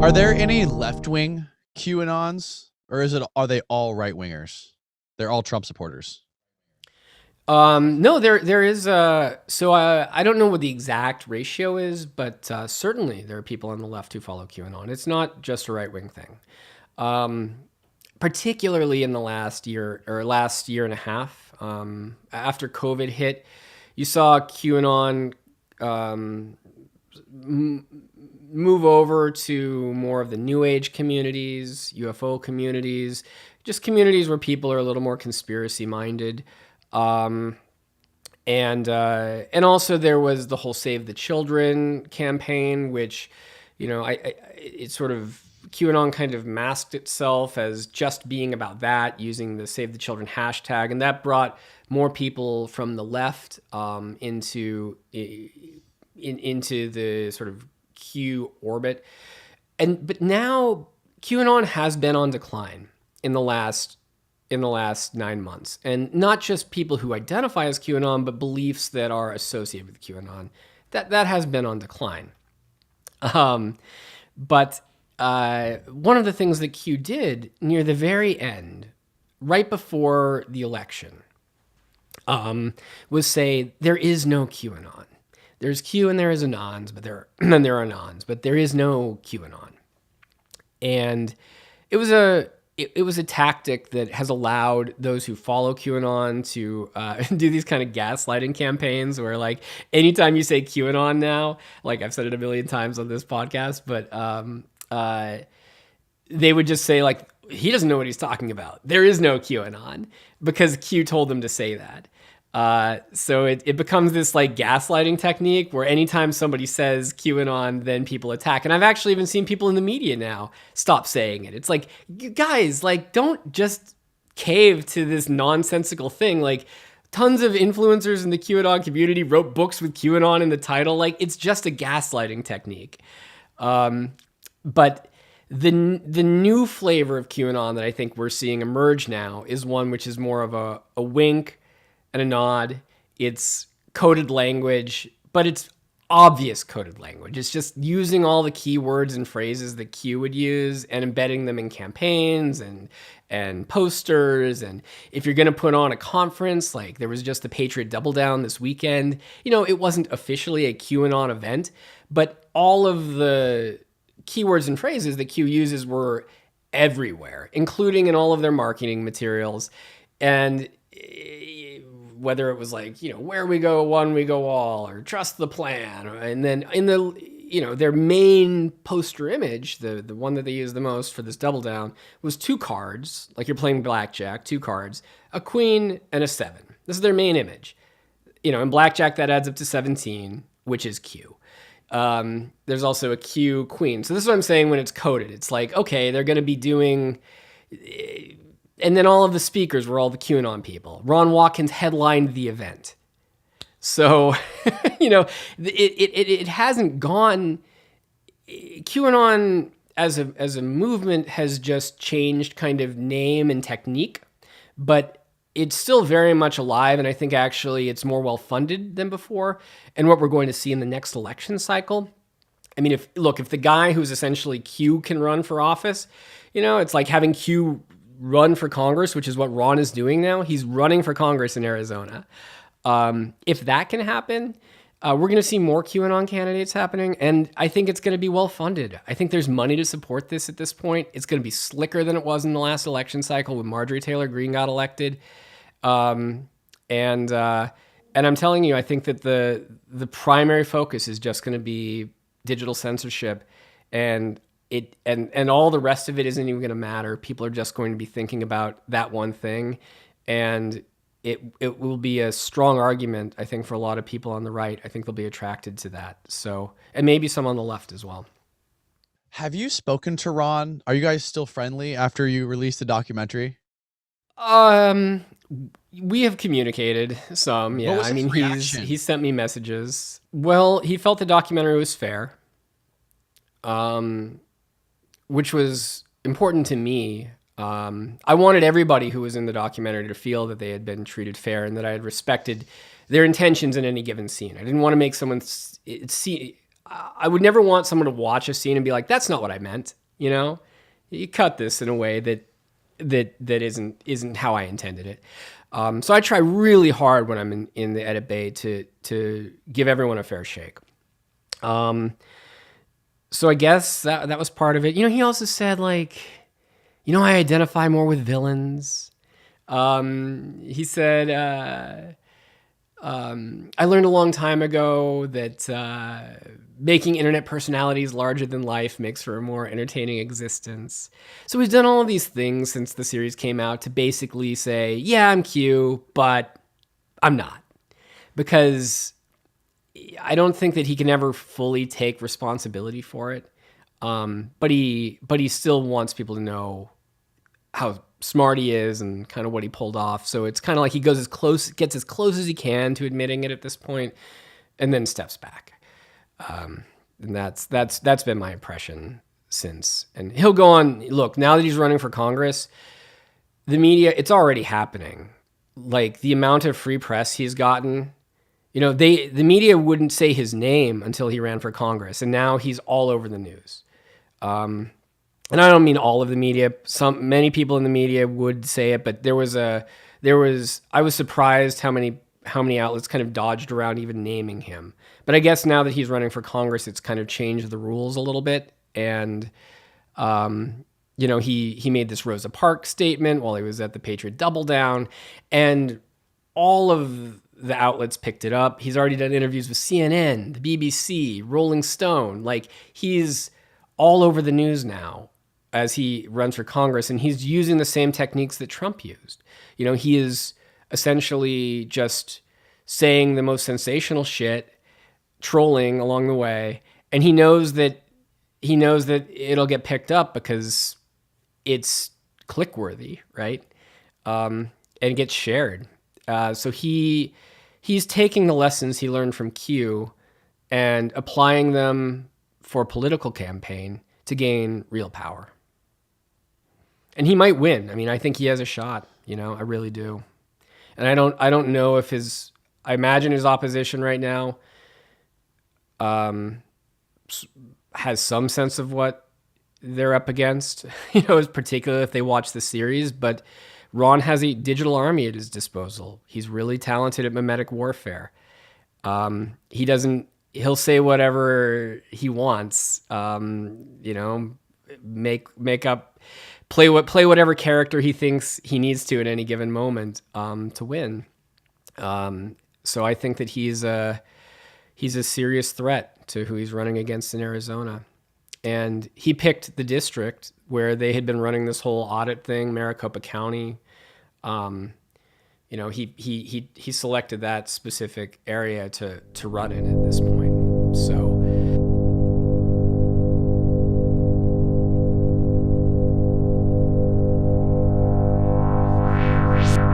Are there any left-wing QAnons, or are they all right-wingers? They're all Trump supporters. No, there is. I don't know what the exact ratio is, but certainly there are people on the left who follow QAnon. It's not just a right wing thing. Um, Particularly in the last year and a half, after COVID hit, you saw QAnon um, move over to more of the New Age communities, UFO communities, just communities where people are a little more conspiracy minded. Um, and also there was the whole Save the Children campaign, which, it sort of QAnon kind of masked itself as just being about that, using the Save the Children hashtag, and that brought more people from the left into the sort of Q orbit. But now QAnon has been on decline in the last 9 months, and not just people who identify as QAnon, but beliefs that are associated with QAnon. That has been on decline. But one of the things that Q did near the very end, right before the election, was say there is no QAnon. There's Q and there is Anons, but and there are Anons, but there is no QAnon. And it was a tactic that has allowed those who follow QAnon to do these kind of gaslighting campaigns where, like, anytime you say QAnon now, like I've said it a million times on this podcast, but they would just say, like, he doesn't know what he's talking about. There is no QAnon because Q told them to say that. So it becomes this like gaslighting technique where anytime somebody says QAnon, then people attack. And I've actually even seen people in the media now stop saying it. It's like, you guys, like, don't just cave to this nonsensical thing. Like, tons of influencers in the QAnon community wrote books with QAnon in the title. Like, it's just a gaslighting technique. But the new flavor of QAnon that I think we're seeing emerge now is one which is more of a wink and a nod. It's coded language, but it's obvious coded language. It's just using all the keywords and phrases that Q would use and embedding them in campaigns and posters. And if you're going to put on a conference, like there was just the Patriot Double Down this weekend, it wasn't officially a QAnon event, but all of the keywords and phrases that Q uses were everywhere, including in all of their marketing materials. And whether it was like, where we go, one we go all, or trust the plan. And then in their main poster image, the one that they used the most for this double down was two cards, like you're playing blackjack, two cards, a queen and a 7. This is their main image. In blackjack, that adds up to 17, which is Q. There's also a Q queen. So this is what I'm saying when it's coded. It's like, okay, they're going to be doing... And then all of the speakers were all the QAnon people. Ron Watkins headlined the event. So, it hasn't gone... QAnon as a movement has just changed kind of name and technique, but it's still very much alive, and I think actually it's more well-funded than before. And what we're going to see in the next election cycle, I mean, if the guy who's essentially Q can run for office, it's like having Q run for Congress, which is what Ron is doing now. He's running for Congress in Arizona. If that can happen, we're going to see more QAnon candidates happening, and I think it's going to be well-funded. I think there's money to support this at this point. It's going to be slicker than it was in the last election cycle when Marjorie Taylor Greene got elected. And I'm telling you, I think that the primary focus is just going to be digital censorship, and all the rest of it isn't even going to matter. People are just going to be thinking about that one thing, and it will be a strong argument, I think, for a lot of people on the right. I think they'll be attracted to that. So, and maybe some on the left as well. Have you spoken to Ron? Are you guys still friendly after you released the documentary? We have communicated some. Yeah, I mean, he sent me messages. Well, he felt the documentary was fair, which was important to me. I wanted everybody who was in the documentary to feel that they had been treated fair and that I had respected their intentions in any given scene. I didn't want to make someone see. I would never want someone to watch a scene and be like, "That's not what I meant." You know, you cut this in a way that isn't how I intended it. So I try really hard when I'm in the edit bay to give everyone a fair shake. So I guess that was part of it. You know, he also said like, you know, I identify more with villains. He said, I learned a long time ago that making internet personalities larger than life makes for a more entertaining existence. So he's done all of these things since the series came out to basically say, yeah, I'm Q, but I'm not. Because I don't think that he can ever fully take responsibility for it. But he still wants people to know how smart he is and kind of what he pulled off. So it's kind of like he gets as close as he can to admitting it at this point, and then steps back. And that's been my impression since. And he'll go on. Look, now that he's running for Congress, the media, it's already happening. Like the amount of free press he's gotten. You know, the media wouldn't say his name until he ran for Congress, and now he's all over the news. And I don't mean all of the media. Many people in the media would say it, but I was surprised how many outlets kind of dodged around even naming him. But I guess now that he's running for Congress, it's kind of changed the rules a little bit. And, you know, he made this Rosa Parks statement while he was at the Patriot Double Down, and all of the outlets picked it up. He's already done interviews with CNN, the BBC, Rolling Stone. Like, he's all over the news now as he runs for Congress, and he's using the same techniques that Trump used. You know, he is essentially just saying the most sensational shit, trolling along the way, and he knows that it'll get picked up because it's click-worthy, right? And gets shared. So he's taking the lessons he learned from Q and applying them for a political campaign to gain real power. And he might win. I mean, I think he has a shot, you know, I really do. And I don't know if I imagine his opposition right now has some sense of what they're up against, you know, particularly if they watch the series, but Ron has a digital army at his disposal. He's really talented at mimetic warfare. He'll say whatever he wants, you know, make up, play whatever character he thinks he needs to at any given moment, to win. So I think that he's a serious threat to who he's running against in Arizona. And he picked the district where they had been running this whole audit thing, Maricopa County. You know, he selected that specific area to run in at this point. So